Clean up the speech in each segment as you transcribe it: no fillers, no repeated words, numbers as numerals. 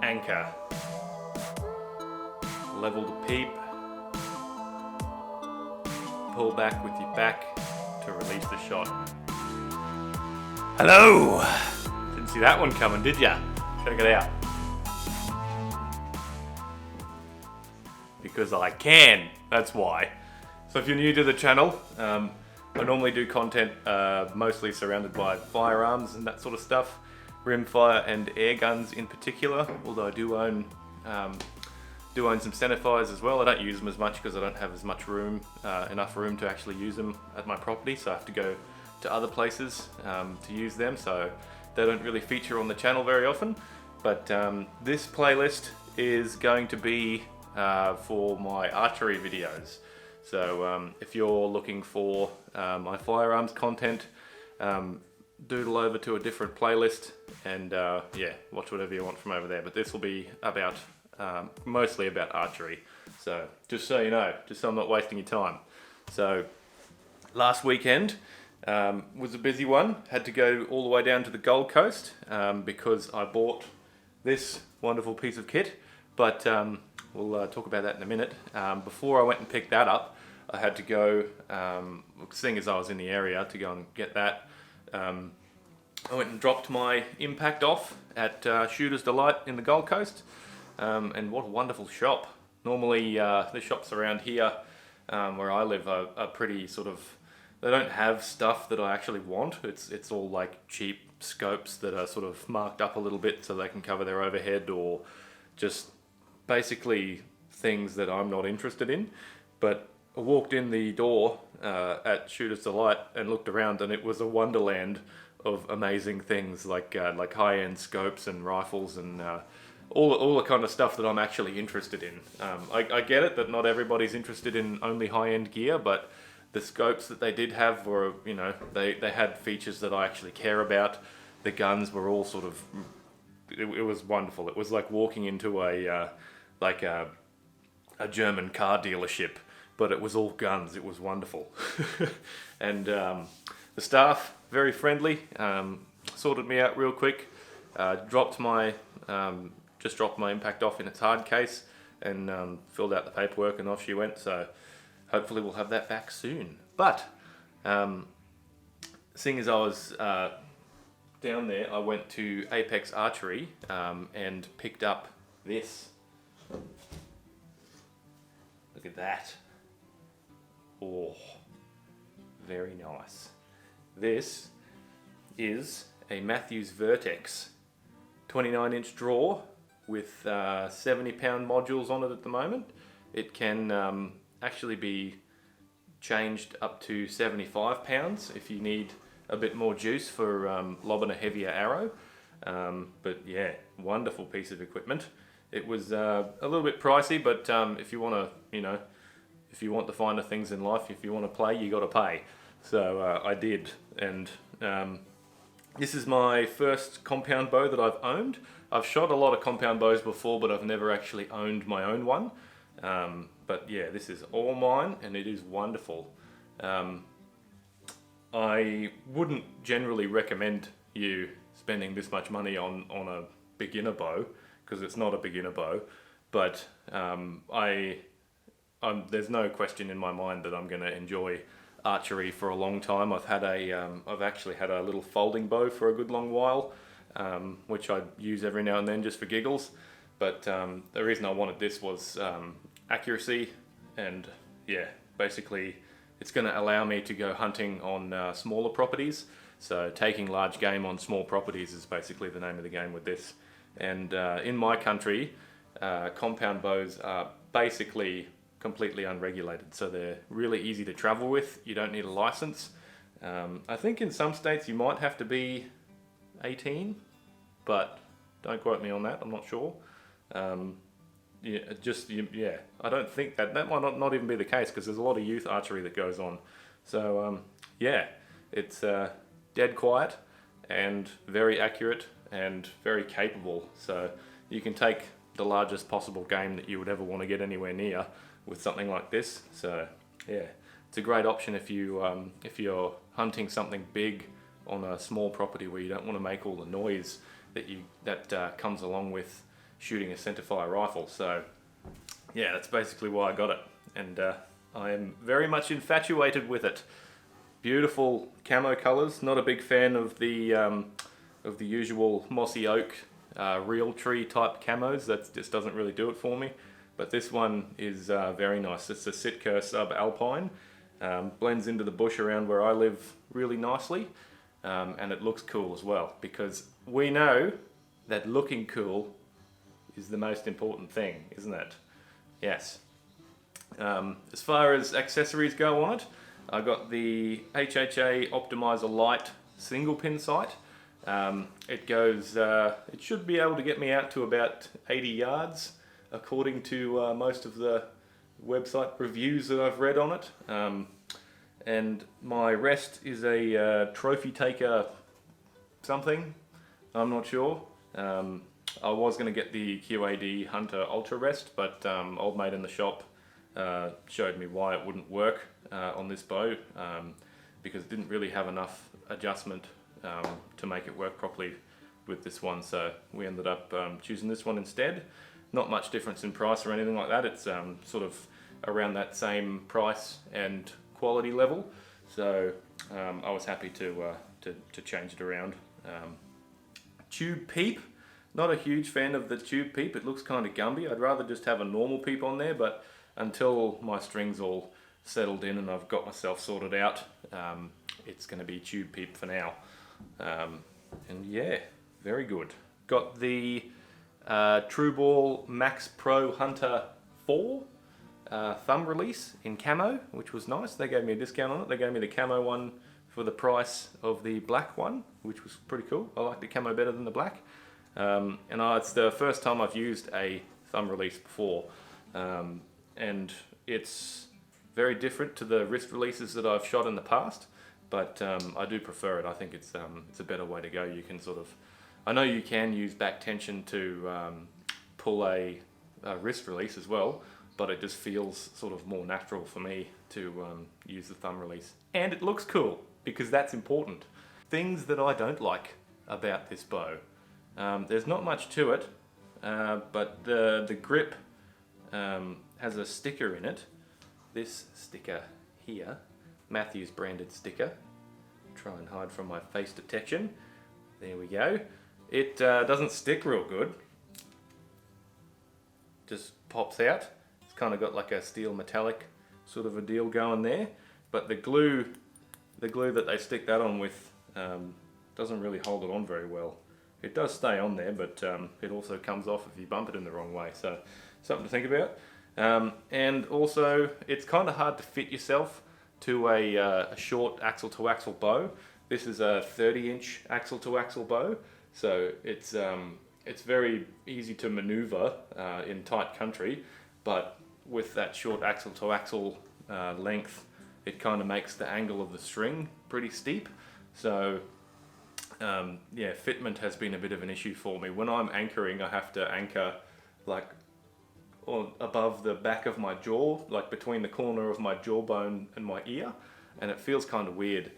anchor. Level the peep. Pull back with your back to release the shot. Hello! Didn't see that one coming, did ya? Check it out. Because I can, that's why. So if you're new to the channel, I normally do content mostly surrounded by firearms and that sort of stuff. Rimfire and air guns in particular, although I do own some centerfires as well. I don't use them as much because I don't have as much room, enough room to actually use them at my property, so I have to go to other places to use them, so they don't really feature on the channel very often. But this playlist is going to be for my archery videos. So if you're looking for my firearms content, doodle over to a different playlist and yeah, watch whatever you want from over there. But this will be about mostly about archery. So just so you know, just so I'm not wasting your time. So last weekend was a busy one. Had to go all the way down to the Gold Coast because I bought this wonderful piece of kit. But we'll talk about that in a minute. Before I went and picked that up, I had to go, seeing as I was in the area, to go and get that. I went and dropped my impact off at Shooter's Delight in the Gold Coast. And what a wonderful shop. Normally the shops around here where I live are pretty sort of, they don't have stuff that I actually want. It's all like cheap scopes that are sort of marked up a little bit so they can cover their overhead, or just basically things that I'm not interested in. But I walked in the door at Shooter's Delight and looked around, and it was a wonderland of amazing things like high-end scopes and rifles and all the kind of stuff that I'm actually interested in. I get it that not everybody's interested in only high-end gear, but the scopes that they did have were, you know, they had features that I actually care about. The guns were all sort of, it was wonderful. It was like walking into a German car dealership, but it was all guns. It was wonderful. And the staff, very friendly, sorted me out real quick, dropped my impact off in its hard case, and filled out the paperwork, and off she went. So hopefully we'll have that back soon. But seeing as I was down there, I went to Apex Archery and picked up this. Look at that. Oh, very nice. This is a Mathews Vertix 29-inch draw with 70-pound modules on it at the moment. It can actually be changed up to 75 pounds if you need a bit more juice for lobbing a heavier arrow. But yeah, wonderful piece of equipment. It was a little bit pricey, but if you want to, you know, if you want the finer things in life, if you want to play, you got to pay. So I did, and this is my first compound bow that I've owned. I've shot a lot of compound bows before, but I've never actually owned my own one. But yeah, this is all mine, and it is wonderful. I wouldn't generally recommend you spending this much money on a beginner bow, because it's not a beginner bow, but there's no question in my mind that I'm going to enjoy archery for a long time. I've actually had a little folding bow for a good long while, which I use every now and then just for giggles. But the reason I wanted this was accuracy, and yeah, basically it's going to allow me to go hunting on smaller properties. So taking large game on small properties is basically the name of the game with this. And in my country, compound bows are basically completely unregulated, so they're really easy to travel with. You don't need a license. I think in some states you might have to be 18, but don't quote me on that, I'm not sure. Yeah, I don't think that might not even be the case, because there's a lot of youth archery that goes on. So yeah, it's dead quiet and very accurate and very capable. So you can take the largest possible game that you would ever want to get anywhere near with something like this. So yeah, it's a great option if you're hunting something big on a small property where you don't want to make all the noise that comes along with shooting a centerfire rifle. So yeah, that's basically why I got it, and I am very much infatuated with it. Beautiful camo colors. Not a big fan of the usual mossy oak, real tree type camos. That just doesn't really do it for me. But this one is very nice. It's a Sitka Subalpine. Blends into the bush around where I live really nicely, and it looks cool as well, because we know that looking cool is the most important thing, isn't it? Yes. As far as accessories go on it, I got the HHA Optimizer Lite single pin sight. It goes, it should be able to get me out to about 80 yards, according to most of the website reviews that I've read on it. And my rest is a Trophy Taker something, I'm not sure. I was going to get the QAD Hunter Ultra Rest, but old mate in the shop showed me why it wouldn't work on this bow, because it didn't really have enough adjustment to make it work properly with this one, so we ended up choosing this one instead. Not much difference in price or anything like that. It's sort of around that same price and quality level, so I was happy to change it around. Tube peep, not a huge fan of the tube peep. It looks kind of Gumby. I'd rather just have a normal peep on there, but until my string's all settled in and I've got myself sorted out, it's going to be tube peep for now. And yeah, very good. Got the Trueball Max Pro Hunter 4 thumb release in camo, which was nice. They gave me a discount on it. They gave me the camo one for the price of the black one, which was pretty cool. I like the camo better than the black. And it's the first time I've used a thumb release before, and it's very different to the wrist releases that I've shot in the past, but I do prefer it. I think it's a better way to go. You can sort of, I know you can use back tension to pull a wrist release as well, but it just feels sort of more natural for me to use the thumb release. And it looks cool, because that's important. Things that I don't like about this bow. There's not much to it, but the grip has a sticker in it. This sticker here, Mathews branded sticker. Try and hide from my face detection. There we go. It doesn't stick real good. Just pops out. It's kind of got like a steel metallic sort of a deal going there. But the glue that they stick that on with doesn't really hold it on very well. It does stay on there, but it also comes off if you bump it in the wrong way, so something to think about. And also, it's kind of hard to fit yourself to a short axle-to-axle bow. This is a 30-inch axle-to-axle bow, so it's very easy to maneuver in tight country, but with that short axle-to-axle length, it kind of makes the angle of the string pretty steep. So yeah, fitment has been a bit of an issue for me. When I'm anchoring, I have to anchor like above the back of my jaw, like between the corner of my jawbone and my ear, and it feels kind of weird,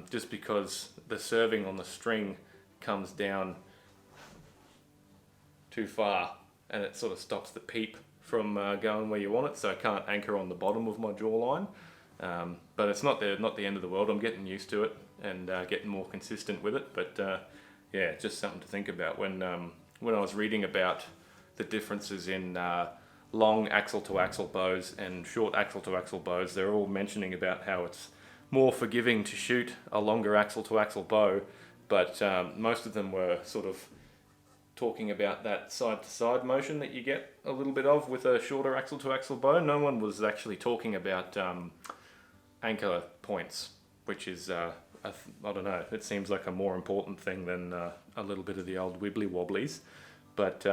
just because the serving on the string comes down too far and it sort of stops the peep from going where you want it, so I can't anchor on the bottom of my jawline. But it's not the end of the world. I'm getting used to it and getting more consistent with it, but yeah, just something to think about. When I was reading about the differences in long axle-to-axle bows and short axle-to-axle bows, they're all mentioning about how it's more forgiving to shoot a longer axle-to-axle bow, but most of them were sort of talking about that side-to-side motion that you get a little bit of with a shorter axle-to-axle bow. No one was actually talking about anchor points, which is, I don't know, it seems like a more important thing than a little bit of the old wibbly-wobblies. But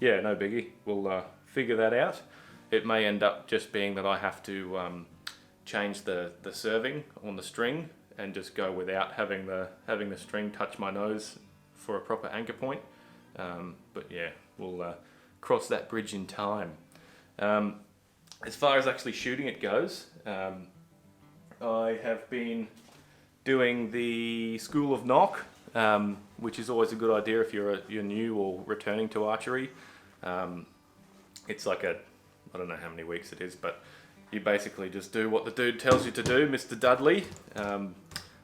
yeah, no biggie, we'll figure that out. It may end up just being that I have to change the serving on the string and just go without having the string touch my nose for a proper anchor point. But yeah, we'll cross that bridge in time. As far as actually shooting it goes, I have been doing the School of Knock, which is always a good idea if you're new or returning to archery. It's like I don't know how many weeks it is, but you basically just do what the dude tells you to do, Mr. Dudley,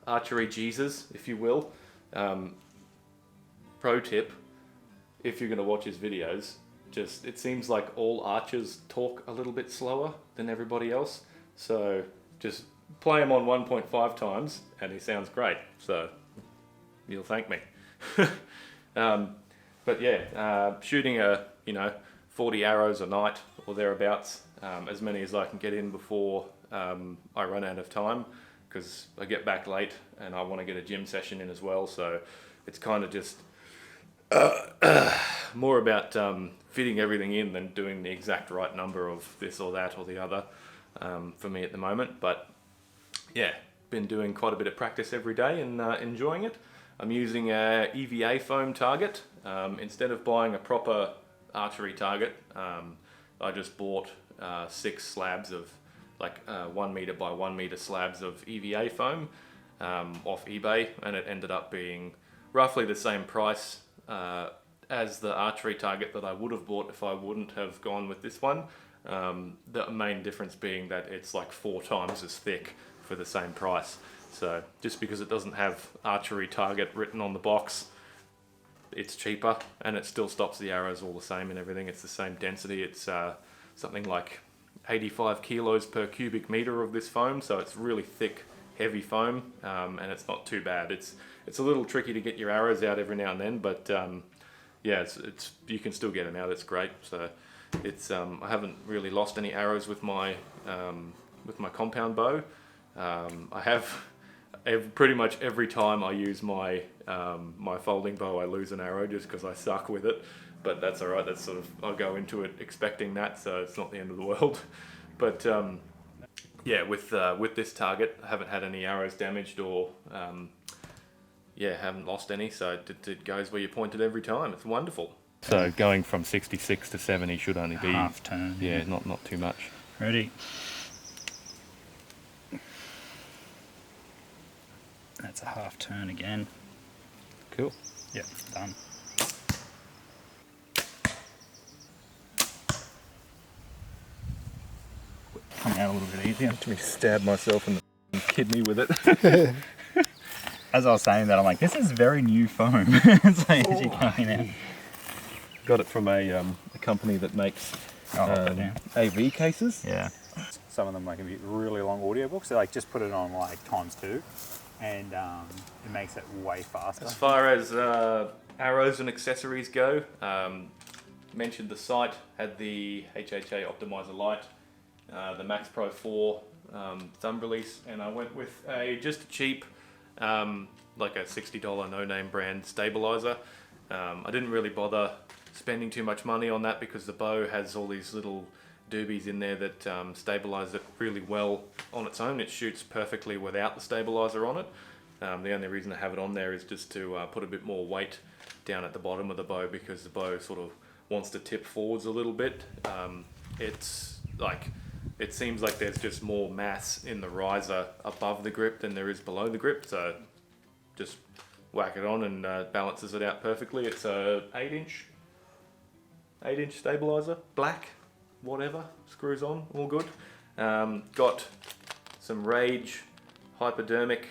Archery Jesus, if you will. Pro tip, if you're going to watch his videos, it seems like all archers talk a little bit slower than everybody else. So just play him on 1.5 times and he sounds great. So you'll thank me. But yeah, shooting 40 arrows a night or thereabouts, as many as I can get in before I run out of time, because I get back late and I want to get a gym session in as well. So it's kind of just more about fitting everything in than doing the exact right number of this or that or the other for me at the moment. But yeah, been doing quite a bit of practice every day and enjoying it. I'm using a EVA foam target. Instead of buying a proper archery target, I just bought 6 slabs of 1 meter by 1 meter slabs of EVA foam off eBay, and it ended up being roughly the same price as the archery target that I would have bought if I wouldn't have gone with this one. The main difference being that it's like 4 times as thick for the same price. So just because it doesn't have archery target written on the box, it's cheaper, and it still stops the arrows all the same and everything. It's the same density. It's something like 85 kilos per cubic meter of this foam, so it's really thick, heavy foam, and it's not too bad. It's a little tricky to get your arrows out every now and then, but yeah, it's you can still get them out. It's great. So it's I haven't really lost any arrows with my compound bow. I have pretty much every time I use my my folding bow, I lose an arrow just because I suck with it. But that's all right. That's sort of, I'll go into it expecting that, so it's not the end of the world. But yeah, with this target, I haven't had any arrows damaged or yeah, haven't lost any. So it goes where you point it every time. It's wonderful. So going from 66 to 70 should only be half turn. Yeah, not too much. Ready. That's a half turn again. Cool. Yep, done. Coming out a little bit easier. Let me stab myself in the kidney with it. As I was saying that, I'm like, this is very new foam. It's like as you're coming out. Got it from a company that makes AV cases. Yeah. Some of them can be really long audiobooks. So like just put it on like ×2, and it makes it way faster. As far as arrows and accessories go, mentioned the sight had the HHA optimizer light, the Max Pro 4 thumb release, and I went with just a cheap, like a $60 no-name brand stabilizer. I didn't really bother spending too much money on that because the bow has all these little doobies in there that stabilize it really well on its own. It shoots perfectly without the stabilizer on it. The only reason I have it on there is just to put a bit more weight down at the bottom of the bow, because the bow sort of wants to tip forwards a little bit. It's like, it seems like there's just more mass in the riser above the grip than there is below the grip, so just whack it on and balances it out perfectly. It's a 8-inch stabilizer, black, whatever, screws on, all good. Got some Rage hypodermic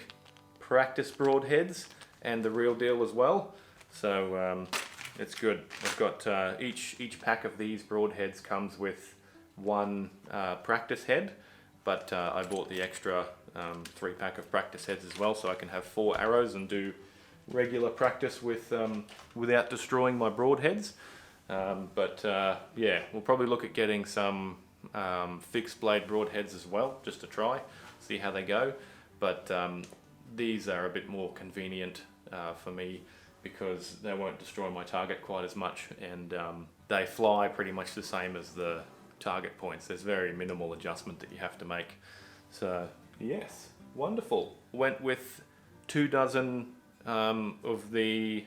practice broadheads and the real deal as well, so it's good. I've got each pack of these broadheads comes with one practice head, but I bought the extra 3-pack of practice heads as well, so I can have 4 arrows and do regular practice with without destroying my broadheads. But yeah, we'll probably look at getting some fixed blade broadheads as well, just to try, see how they go. But these are a bit more convenient for me because they won't destroy my target quite as much, and they fly pretty much the same as the target points. There's very minimal adjustment that you have to make. So yes, wonderful. Went with 2 dozen of the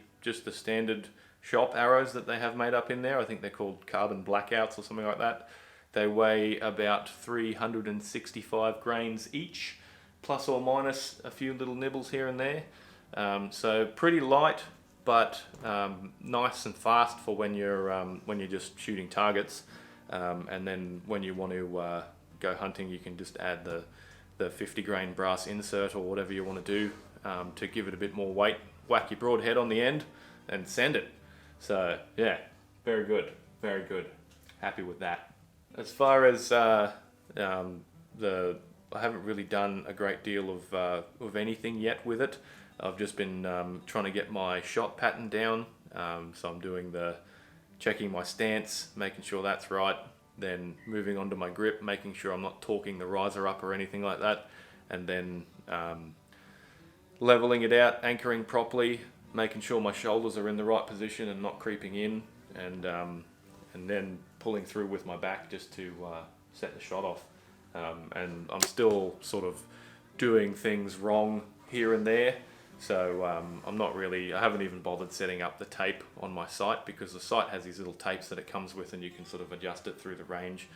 standard shop arrows that they have made up in there. I think they're called carbon blackouts or something like that. They weigh about 365 grains each, plus or minus a few little nibbles here and there. So pretty light, but nice and fast for when you're just shooting targets. And then when you want to go hunting, you can just add the 50 grain brass insert or whatever you want to do to give it a bit more weight. Whack your broadhead on the end and send it. So yeah, very good, very good. Happy with that. As far as I haven't really done a great deal of anything yet with it. I've just been trying to get my shot pattern down. So I'm doing checking my stance, making sure that's right, then moving on to my grip, making sure I'm not torquing the riser up or anything like that, and then leveling it out, anchoring properly, making sure my shoulders are in the right position and not creeping in, and then pulling through with my back just to set the shot off. And I'm still sort of doing things wrong here and there. So I haven't even bothered setting up the tape on my sight, because the sight has these little tapes that it comes with, and you can sort of adjust it through the range.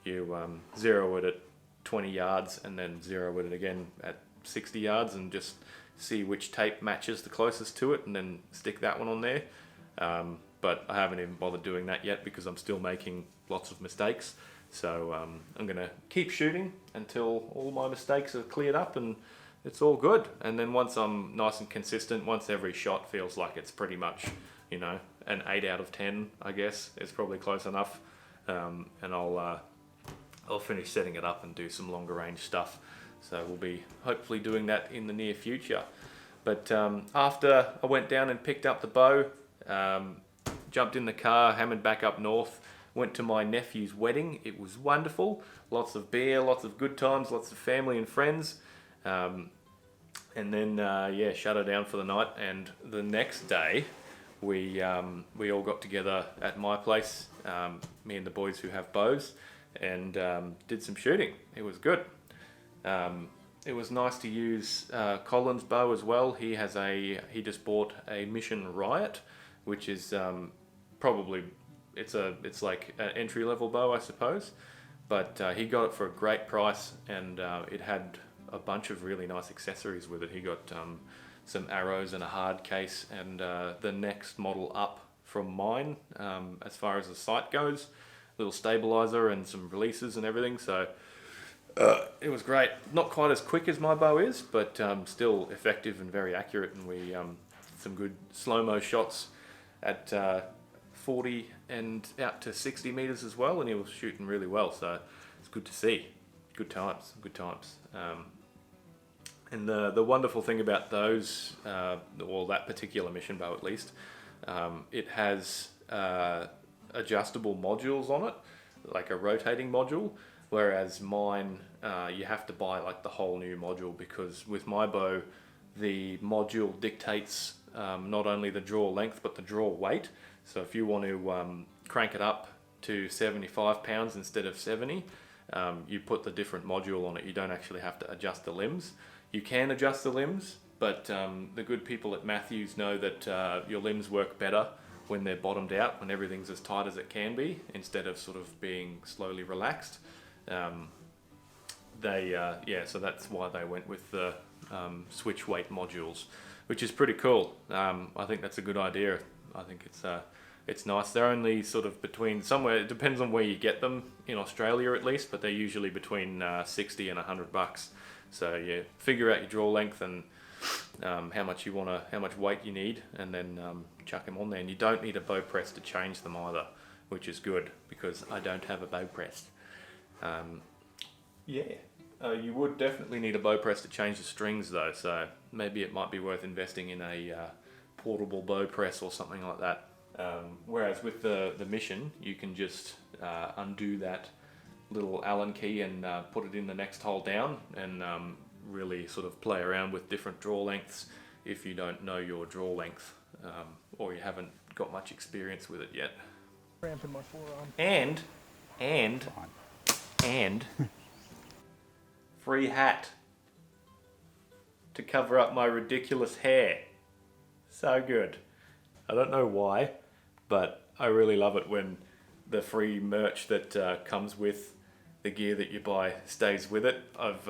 You zero it at 20 yards and then zero it again at 60 yards and just see which tape matches the closest to it and then stick that one on there. But I haven't even bothered doing that yet because I'm still making lots of mistakes. So I'm going to keep shooting until all my mistakes are cleared up and it's all good. And then once I'm nice and consistent, once every shot feels like it's pretty much, you know, an 8 out of 10, I guess, it's probably close enough. And I'll finish setting it up and do some longer range stuff. So we'll be hopefully doing that in the near future. But after I went down and picked up the bow, jumped in the car, hammered back up north, went to my nephew's wedding. It was wonderful. Lots of beer, lots of good times, lots of family and friends. And then, shut her down for the night. And the next day, we all got together at my place, me and the boys who have bows, and did some shooting. It was good. It was nice to use Colin's bow as well. He just bought a Mission Riot, which is probably it's like an entry-level bow, I suppose. But he got it for a great price, and it had a bunch of really nice accessories with it. He got some arrows and a hard case, and the next model up from mine, as far as the sight goes, little stabilizer and some releases and everything. So it was great. Not quite as quick as my bow is, but still effective and very accurate. And we some good slow-mo shots at 40 and out to 60 meters as well, and he was shooting really well. So it's good to see. Good times. And the wonderful thing about those, or that particular mission bow at least, it has adjustable modules on it, like a rotating module, whereas mine, you have to buy like the whole new module, because with my bow, the module dictates not only the draw length, but the draw weight. So if you want to crank it up to 75 pounds instead of 70, you put the different module on it. You don't actually have to adjust the limbs. You can adjust the limbs, but the good people at Mathews know that your limbs work better when they're bottomed out, when everything's as tight as it can be, instead of sort of being slowly relaxed. So that's why they went with the switch weight modules, which is pretty cool. I think that's a good idea. I think it's nice. They're only sort of between somewhere, it depends on where you get them, in Australia at least, but they're usually between 60 and $100. So yeah, figure out your draw length and how much weight you need, and then chuck them on there. And you don't need a bow press to change them either, which is good, because I don't have a bow press. You would definitely need a bow press to change the strings though, so maybe it might be worth investing in a portable bow press or something like that. Whereas with the Mission, you can just undo that little Allen key and put it in the next hole down, and really sort of play around with different draw lengths if you don't know your draw length, or you haven't got much experience with it yet. Cramping my forearm. And free hat to cover up my ridiculous hair. So good. I don't know why, but I really love it when the free merch that comes with the gear that you buy stays with it. I've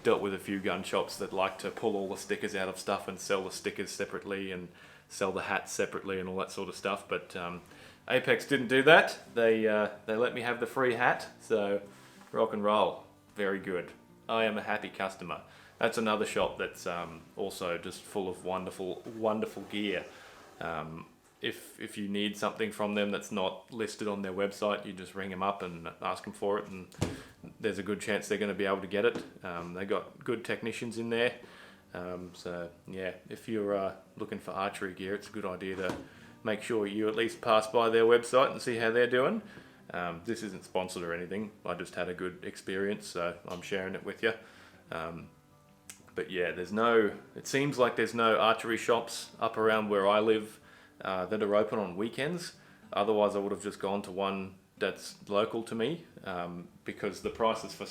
dealt with a few gun shops that like to pull all the stickers out of stuff and sell the stickers separately, and sell the hats separately and all that sort of stuff. But Apex didn't do that. They let me have the free hat, so rock and roll. Very good. I am a happy customer. That's another shop that's also just full of wonderful, wonderful gear. If you need something from them that's not listed on their website, you just ring them up and ask them for it, and there's a good chance they're going to be able to get it. They got good technicians in there. So yeah, if you're looking for archery gear, it's a good idea to make sure you at least pass by their website and see how they're doing. This isn't sponsored or anything. I just had a good experience, so I'm sharing it with you. But yeah, it seems like there's no archery shops up around where I live that are open on weekends. Otherwise, I would have just gone to one that's local to me, because the prices for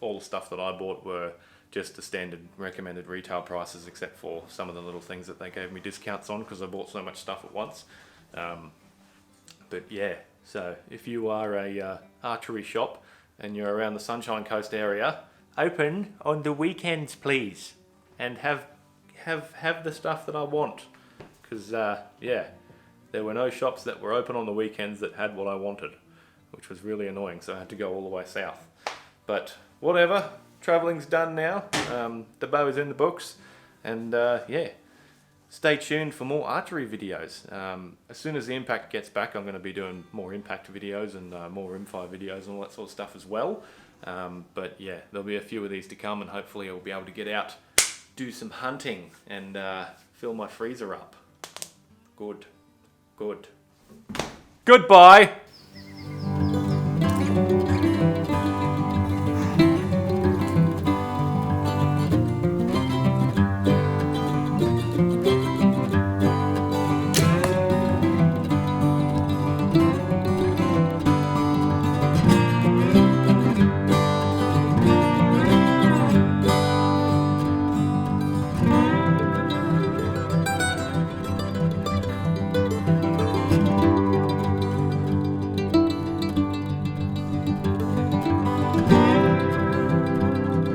all the stuff that I bought were just the standard recommended retail prices, except for some of the little things that they gave me discounts on because I bought so much stuff at once. But yeah, so if you are a archery shop and you're around the Sunshine Coast area, open on the weekends, please, and have the stuff that I want. Because yeah, there were no shops that were open on the weekends that had what I wanted, which was really annoying. So I had to go all the way south. But whatever, traveling's done now. The bow is in the books, and yeah, stay tuned for more archery videos. As soon as the impact gets back, I'm going to be doing more impact videos and more rimfire videos and all that sort of stuff as well. But yeah, there'll be a few of these to come, and hopefully I'll be able to get out, do some hunting, and fill my freezer up. Good. Goodbye.